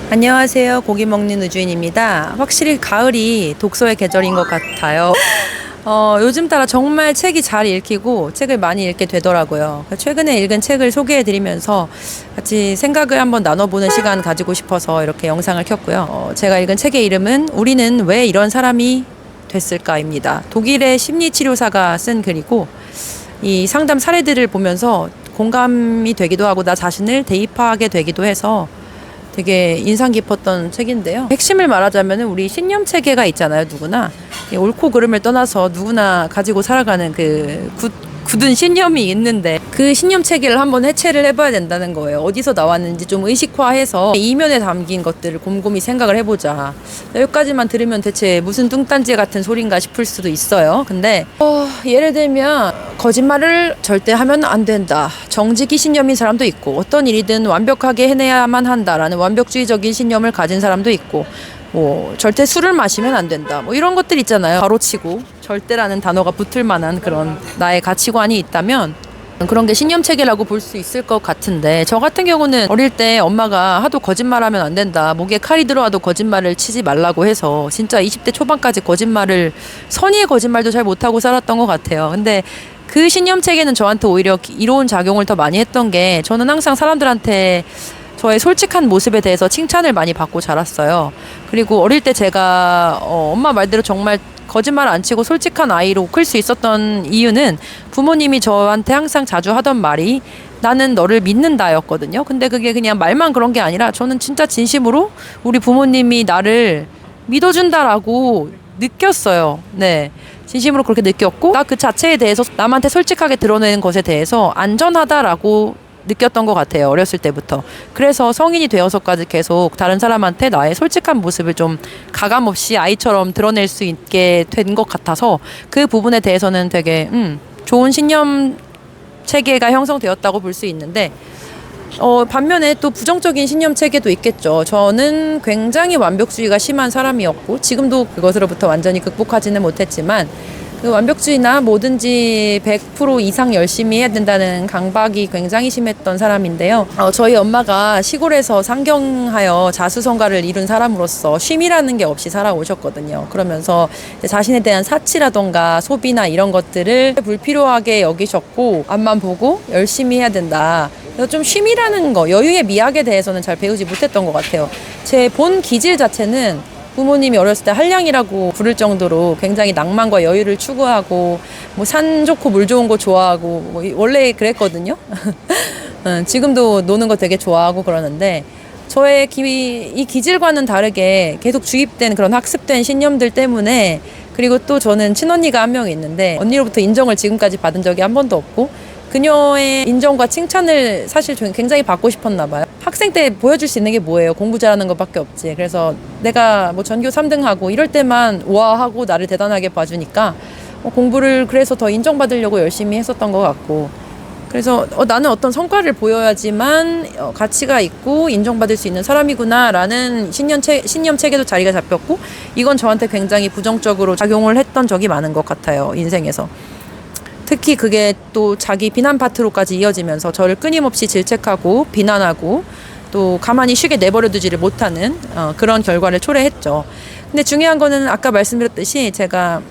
안녕하세요. 고기 먹는 우주인입니다. 확실히 가을이 독서의 계절인 것 같아요. 요즘 따라 정말 책이 잘 읽히고 책을 많이 읽게 되더라고요. 최근에 읽은 책을 소개해드리면서 같이 생각을 한번 나눠보는 시간 가지고 싶어서 이렇게 영상을 켰고요. 제가 읽은 책의 이름은 우리는 왜 이런 사람이 됐을까입니다. 독일의 심리치료사가 쓴 글이고 이 상담 사례들을 보면서 공감이 되기도 하고 나 자신을 대입하게 되기도 해서 되게 인상 깊었던 책인데요. 핵심을 말하자면 우리 신념 체계가 있잖아요. 누구나 옳고 그름을 떠나서 누구나 가지고 살아가는 그 굳은 신념이 있는데 그 신념 체계를 한번 해체를 해봐야 된다는 거예요. 어디서 나왔는지 좀 의식화해서 이면에 담긴 것들을 곰곰이 생각을 해보자. 여기까지만 들으면 대체 무슨 뚱딴지 같은 소린가 싶을 수도 있어요. 근데 예를 들면 거짓말을 절대 하면 안 된다. 정직이 신념인 사람도 있고 어떤 일이든 완벽하게 해내야만 한다라는 완벽주의적인 신념을 가진 사람도 있고 절대 술을 마시면 안 된다. 이런 것들 있잖아요. 바로치고 절대라는 단어가 붙을 만한 그런 나의 가치관이 있다면 그런 게 신념체계라고 볼 수 있을 것 같은데 저 같은 경우는 어릴 때 엄마가 하도 거짓말하면 안 된다. 목에 칼이 들어와도 거짓말을 치지 말라고 해서 진짜 20대 초반까지 선의의 거짓말도 잘 못하고 살았던 것 같아요. 근데 그 신념체계는 저한테 오히려 이로운 작용을 더 많이 했던 게 저는 항상 사람들한테 저의 솔직한 모습에 대해서 칭찬을 많이 받고 자랐어요. 그리고 어릴 때 제가 엄마 말대로 정말 거짓말 안 치고 솔직한 아이로 클 수 있었던 이유는 부모님이 저한테 항상 자주 하던 말이 나는 너를 믿는다였거든요. 근데 그게 그냥 말만 그런 게 아니라 저는 진짜 진심으로 우리 부모님이 나를 믿어준다라고 느꼈어요. 네. 진심으로 그렇게 느꼈고 나 그 자체에 대해서 남한테 솔직하게 드러내는 것에 대해서 안전하다라고 느꼈던 것 같아요. 어렸을 때부터. 그래서 성인이 되어서까지 계속 다른 사람한테 나의 솔직한 모습을 좀 가감없이 아이처럼 드러낼 수 있게 된 것 같아서 그 부분에 대해서는 되게 좋은 신념 체계가 형성되었다고 볼 수 있는데 반면에 또 부정적인 신념 체계도 있겠죠. 저는 굉장히 완벽주의가 심한 사람이었고 지금도 그것으로부터 완전히 극복하지는 못했지만 그 완벽주의나 뭐든지 100% 이상 열심히 해야 된다는 강박이 굉장히 심했던 사람인데요. 저희 엄마가 시골에서 상경하여 자수성가를 이룬 사람으로서 쉼이라는 게 없이 살아오셨거든요. 그러면서 자신에 대한 사치라던가 소비나 이런 것들을 불필요하게 여기셨고 앞만 보고 열심히 해야 된다. 그래서 좀 쉼이라는 거, 여유의 미학에 대해서는 잘 배우지 못했던 것 같아요. 제 본 기질 자체는 부모님이 어렸을 때 한량이라고 부를 정도로 굉장히 낭만과 여유를 추구하고 산 좋고 물 좋은 거 좋아하고 원래 그랬거든요. 지금도 노는 거 되게 좋아하고 그러는데 저의 이 기질과는 다르게 계속 주입된 그런 학습된 신념들 때문에 그리고 또 저는 친언니가 한 명 있는데 언니로부터 인정을 지금까지 받은 적이 한 번도 없고 그녀의 인정과 칭찬을 사실 저는 굉장히 받고 싶었나 봐요. 학생 때 보여줄 수 있는 게 뭐예요? 공부 잘하는 것밖에 없지. 그래서 내가 전교 3등하고 이럴 때만 우아하고 나를 대단하게 봐주니까 공부를 그래서 더 인정받으려고 열심히 했었던 것 같고 그래서 나는 어떤 성과를 보여야지만 가치가 있고 인정받을 수 있는 사람이구나 라는 신념 체계도 자리가 잡혔고 이건 저한테 굉장히 부정적으로 작용을 했던 적이 많은 것 같아요. 인생에서. 특히 그게 또 자기 비난 파트로까지 이어지면서 저를 끊임없이 질책하고 비난하고 또 가만히 쉬게 내버려 두지를 못하는 그런 결과를 초래했죠. 근데 중요한 거는 아까 말씀드렸듯이 제가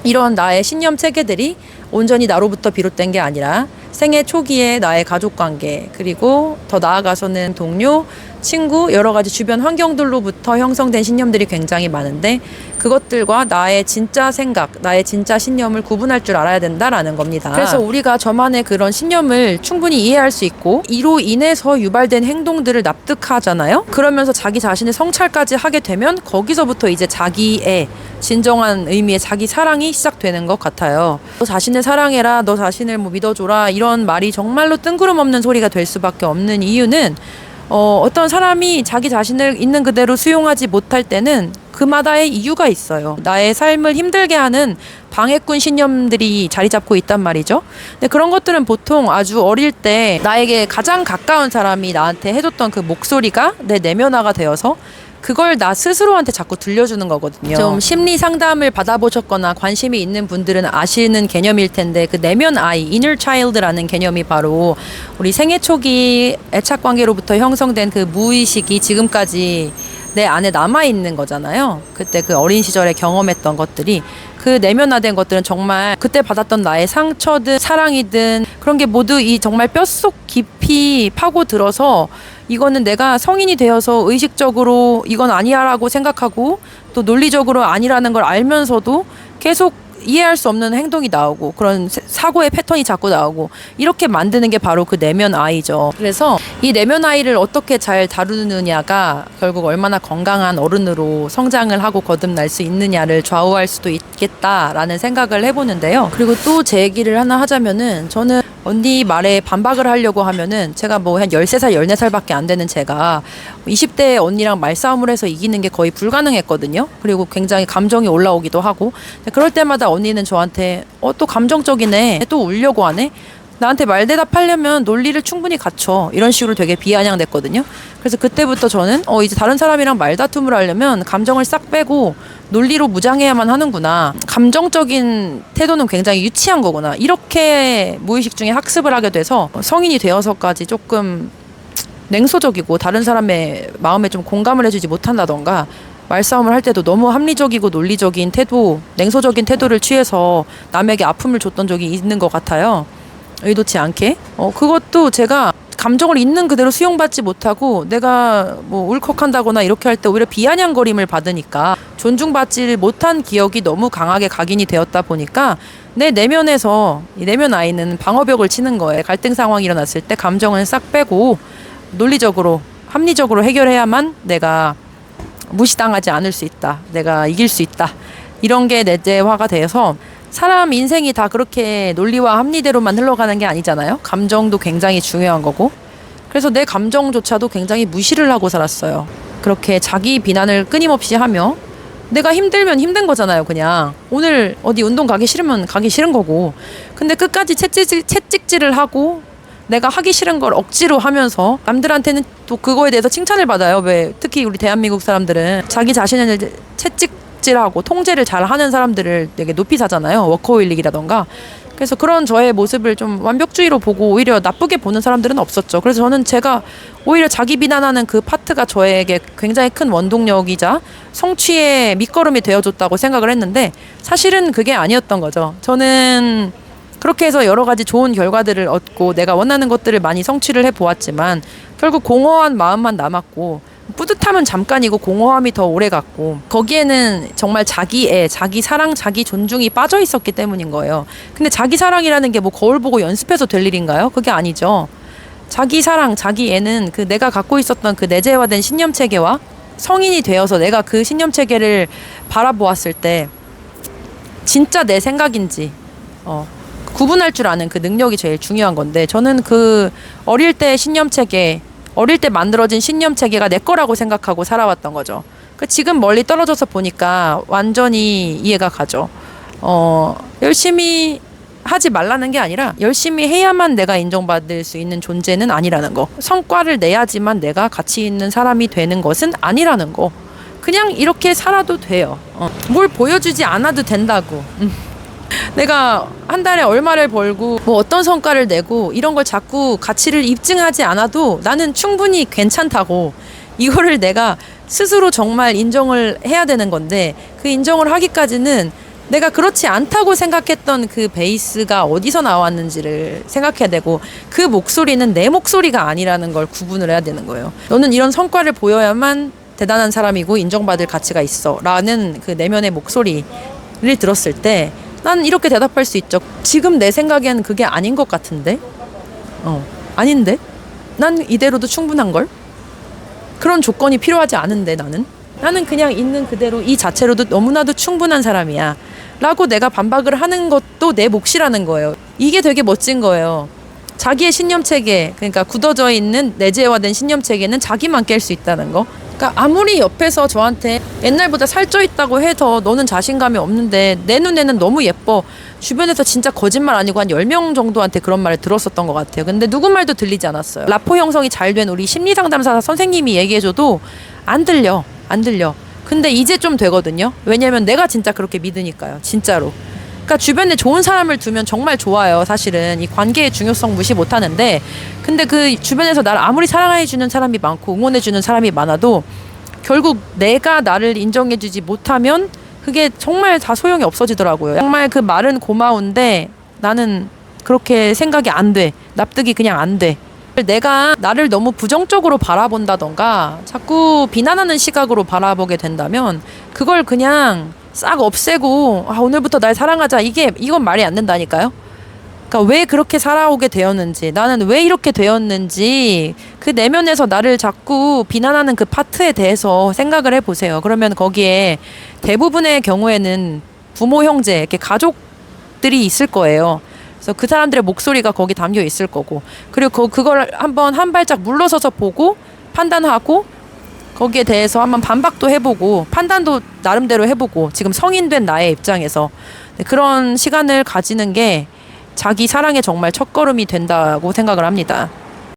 이런 나의 신념 체계들이 온전히 나로부터 비롯된 게 아니라 생애 초기에 나의 가족관계 그리고 더 나아가서는 동료, 친구, 여러 가지 주변 환경들로부터 형성된 신념들이 굉장히 많은데 그것들과 나의 진짜 생각, 나의 진짜 신념을 구분할 줄 알아야 된다라는 겁니다. 그래서 우리가 저만의 그런 신념을 충분히 이해할 수 있고 이로 인해서 유발된 행동들을 납득하잖아요. 그러면서 자기 자신의 성찰까지 하게 되면 거기서부터 이제 자기의 진정한 의미의 자기 사랑이 시작되는 것 같아요. 너 자신을 사랑해라, 너 자신을 믿어줘라 이런 말이 정말로 뜬구름 없는 소리가 될 수밖에 없는 이유는 어떤 사람이 자기 자신을 있는 그대로 수용하지 못할 때는 그마다의 이유가 있어요. 나의 삶을 힘들게 하는 방해꾼 신념들이 자리 잡고 있단 말이죠. 근데 그런 것들은 보통 아주 어릴 때 나에게 가장 가까운 사람이 나한테 해줬던 그 목소리가 내 내면화가 되어서 그걸 나 스스로한테 자꾸 들려주는 거거든요. 좀 심리 상담을 받아보셨거나 관심이 있는 분들은 아시는 개념일 텐데, 그 내면 아이, inner child라는 개념이 바로 우리 생애 초기 애착 관계로부터 형성된 그 무의식이 지금까지 내 안에 남아있는 거잖아요. 그때 그 어린 시절에 경험했던 것들이, 그 내면화된 것들은 정말 그때 받았던 나의 상처든 사랑이든 그런 게 모두 이 정말 뼛속 깊이 파고들어서, 이거는 내가 성인이 되어서 의식적으로 이건 아니야라고 생각하고 또 논리적으로 아니라는 걸 알면서도 계속 이해할 수 없는 행동이 나오고 그런 사고의 패턴이 자꾸 나오고, 이렇게 만드는 게 바로 그 내면 아이죠. 그래서 이 내면 아이를 어떻게 잘 다루느냐가 결국 얼마나 건강한 어른으로 성장을 하고 거듭날 수 있느냐를 좌우할 수도 있겠다라는 생각을 해보는데요. 그리고 또 제 얘기를 하나 하자면은, 저는 언니 말에 반박을 하려고 하면은, 제가 뭐 한 13살, 14살밖에 안 되는 제가 20대 언니랑 말싸움을 해서 이기는 게 거의 불가능했거든요. 그리고 굉장히 감정이 올라오기도 하고, 그럴 때마다 언니는 저한테 또 감정적이네, 또 울려고 하네, 나한테 말대답하려면 논리를 충분히 갖춰, 이런 식으로 되게 비아냥댔거든요. 그래서 그때부터 저는 이제 다른 사람이랑 말다툼을 하려면 감정을 싹 빼고 논리로 무장해야만 하는구나, 감정적인 태도는 굉장히 유치한 거구나, 이렇게 무의식 중에 학습을 하게 돼서 성인이 되어서까지 조금 냉소적이고 다른 사람의 마음에 좀 공감을 해주지 못한다던가, 말싸움을 할 때도 너무 합리적이고 논리적인 태도, 냉소적인 태도를 취해서 남에게 아픔을 줬던 적이 있는 것 같아요. 의도치 않게. 그것도 제가 감정을 있는 그대로 수용받지 못하고 내가 뭐 울컥한다거나 이렇게 할 때 오히려 비아냥거림을 받으니까 존중받지 못한 기억이 너무 강하게 각인이 되었다 보니까, 내 내면에서, 이 내면 아이는 방어벽을 치는 거예요. 갈등 상황이 일어났을 때 감정은 싹 빼고 논리적으로, 합리적으로 해결해야만 내가 무시당하지 않을 수 있다, 내가 이길 수 있다, 이런 게 내재화가 돼서, 사람 인생이 다 그렇게 논리와 합리대로만 흘러가는 게 아니잖아요. 감정도 굉장히 중요한 거고. 그래서 내 감정조차도 굉장히 무시를 하고 살았어요. 그렇게 자기 비난을 끊임없이 하며, 내가 힘들면 힘든 거잖아요. 그냥 오늘 어디 운동 가기 싫으면 가기 싫은 거고, 근데 끝까지 채찍질을 하고 내가 하기 싫은 걸 억지로 하면서 남들한테는 또 그거에 대해서 칭찬을 받아요. 왜 특히 우리 대한민국 사람들은 자기 자신을 채찍질하고 통제를 잘 하는 사람들을 되게 높이 사잖아요. 워커홀릭이라던가. 그래서 그런 저의 모습을 좀 완벽주의로 보고 오히려 나쁘게 보는 사람들은 없었죠. 그래서 저는 제가 오히려 자기 비난하는 그 파트가 저에게 굉장히 큰 원동력이자 성취의 밑거름이 되어줬다고 생각을 했는데, 사실은 그게 아니었던 거죠. 저는 그렇게 해서 여러 가지 좋은 결과들을 얻고 내가 원하는 것들을 많이 성취를 해보았지만, 결국 공허한 마음만 남았고, 뿌듯함은 잠깐이고 공허함이 더 오래 갔고, 거기에는 정말 자기애, 자기 사랑, 자기 존중이 빠져 있었기 때문인 거예요. 근데 자기 사랑이라는 게 뭐 거울 보고 연습해서 될 일인가요? 그게 아니죠. 자기 사랑, 자기 애는 그 내가 갖고 있었던 그 내재화된 신념 체계와 성인이 되어서 내가 그 신념 체계를 바라보았을 때 진짜 내 생각인지 구분할 줄 아는 그 능력이 제일 중요한 건데, 저는 그 어릴 때 신념 체계, 어릴 때 만들어진 신념 체계가 내 거라고 생각하고 살아왔던 거죠. 지금 멀리 떨어져서 보니까 완전히 이해가 가죠. 열심히 하지 말라는 게 아니라 열심히 해야만 내가 인정받을 수 있는 존재는 아니라는 거. 성과를 내야지만 내가 가치 있는 사람이 되는 것은 아니라는 거. 그냥 이렇게 살아도 돼요. 뭘 보여주지 않아도 된다고. 내가 한 달에 얼마를 벌고 뭐 어떤 성과를 내고 이런 걸 자꾸 가치를 입증하지 않아도 나는 충분히 괜찮다고, 이거를 내가 스스로 정말 인정을 해야 되는 건데, 그 인정을 하기까지는 내가 그렇지 않다고 생각했던 그 베이스가 어디서 나왔는지를 생각해야 되고, 그 목소리는 내 목소리가 아니라는 걸 구분을 해야 되는 거예요. 너는 이런 성과를 보여야만 대단한 사람이고 인정받을 가치가 있어 라는 그 내면의 목소리를 들었을 때 난 이렇게 대답할 수 있죠. 지금 내 생각엔 그게 아닌 것 같은데? 아닌데? 난 이대로도 충분한걸? 그런 조건이 필요하지 않은데 나는 그냥 있는 그대로 이 자체로도 너무나도 충분한 사람이야 라고 내가 반박을 하는 것도 내 몫이라는 거예요. 이게 되게 멋진 거예요. 자기의 신념체계, 그러니까 굳어져 있는 내재화된 신념체계는 자기만 깰 수 있다는 거. 그러니까 아무리 옆에서 저한테 옛날보다 살쪄 있다고 해서 너는 자신감이 없는데 내 눈에는 너무 예뻐, 주변에서 진짜 거짓말 아니고 한 10명 정도한테 그런 말을 들었었던 것 같아요. 근데 누구 말도 들리지 않았어요. 라포 형성이 잘 된 우리 심리상담사 선생님이 얘기해줘도 안 들려. 안 들려. 근데 이제 좀 되거든요. 왜냐면 내가 진짜 그렇게 믿으니까요. 진짜로. 그러니까 주변에 좋은 사람을 두면 정말 좋아요. 사실은 이 관계의 중요성 무시 못 하는데, 근데 그 주변에서 나를 아무리 사랑해 주는 사람이 많고 응원해 주는 사람이 많아도 결국 내가 나를 인정해 주지 못하면 그게 정말 다 소용이 없어지더라고요. 정말 그 말은 고마운데 나는 그렇게 생각이 안 돼. 납득이 그냥 안 돼. 내가 나를 너무 부정적으로 바라본다던가 자꾸 비난하는 시각으로 바라보게 된다면 그걸 그냥 싹 없애고 오늘부터 날 사랑하자, 이건 말이 안 된다니까요. 그러니까 왜 그렇게 살아오게 되었는지, 나는 왜 이렇게 되었는지 그 내면에서 나를 자꾸 비난하는 그 파트에 대해서 생각을 해보세요. 그러면 거기에 대부분의 경우에는 부모, 형제, 이렇게 가족들이 있을 거예요. 그래서 그 사람들의 목소리가 거기 담겨 있을 거고, 그리고 그걸 한번 한 발짝 물러서서 보고 판단하고 거기에 대해서 한번 반박도 해보고 판단도 나름대로 해보고, 지금 성인된 나의 입장에서 그런 시간을 가지는 게 자기 사랑의 정말 첫걸음이 된다고 생각을 합니다.